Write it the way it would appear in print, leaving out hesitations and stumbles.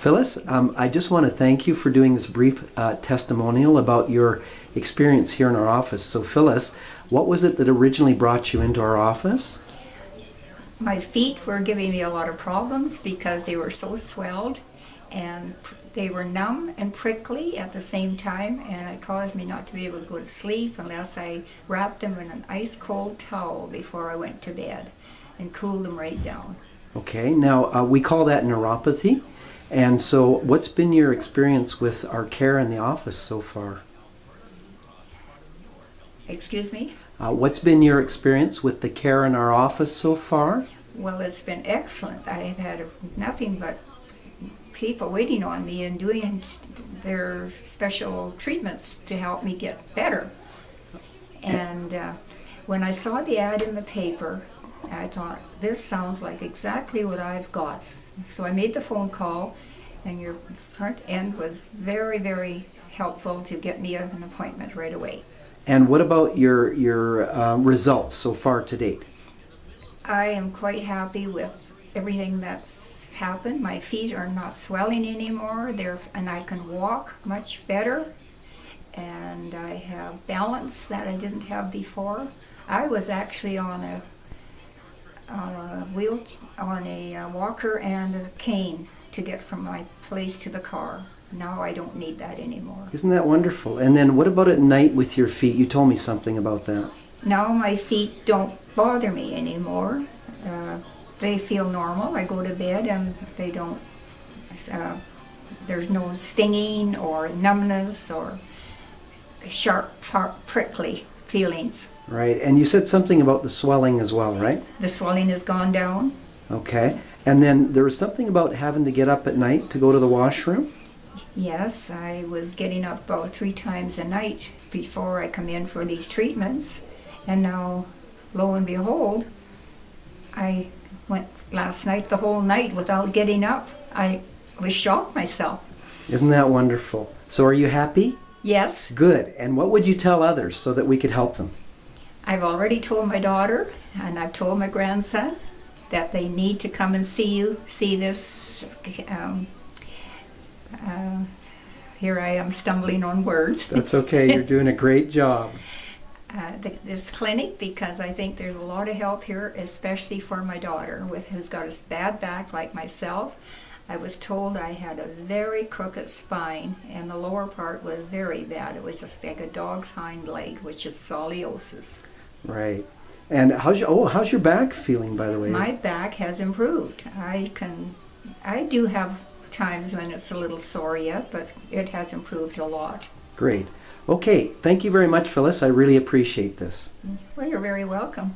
Phyllis, I just want to thank you for doing this brief testimonial about your experience here in our office. So Phyllis, what was it that originally brought you into our office? My feet were giving me a lot of problems because they were so swelled and they were numb and prickly at the same time, and it caused me not to be able to go to sleep unless I wrapped them in an ice cold towel before I went to bed and cooled them right down. Okay, now we call that neuropathy. And so what's been your experience with our care in the office so far? Excuse me? What's been your experience with the care in our office so far? Well, it's been excellent. I have had nothing but people waiting on me and doing their special treatments to help me get better. And when I saw the ad in the paper, I thought, this sounds like exactly what I've got. So I made the phone call, and your front end was very, very helpful to get me an appointment right away. And what about your results so far to date? I am quite happy with everything that's happened. My feet are not swelling anymore, and I can walk much better, and I have balance that I didn't have before. I was actually on a walker and a cane to get from my place to the car. Now I don't need that anymore. Isn't that wonderful? And then what about at night with your feet? You told me something about that. Now my feet don't bother me anymore. They feel normal. I go to bed and they don't, there's no stinging or numbness or sharp, prickly feelings. Right, and you said something about the swelling as well, right? The swelling has gone down. Okay, and then there was something about having to get up at night to go to the washroom? Yes, I was getting up about 3 times a night before I come in for these treatments, and now, lo and behold, I went last night the whole night without getting up. I was shocked myself. Isn't that wonderful? So are you happy? Yes. Good, and what would you tell others so that we could help them? I've already told my daughter, and I've told my grandson that they need to come and see this. Here I am stumbling on words. That's okay, you're doing a great job. This clinic, because I think there's a lot of help here, especially for my daughter who's got a bad back like myself. I was told I had a very crooked spine, and the lower part was very bad. It was just like a dog's hind leg, which is scoliosis. Right. And how's your back feeling, by the way? My back has improved. I do have times when it's a little sore yet, but it has improved a lot. Great. Okay, thank you very much, Phyllis. I really appreciate this. Well, you're very welcome.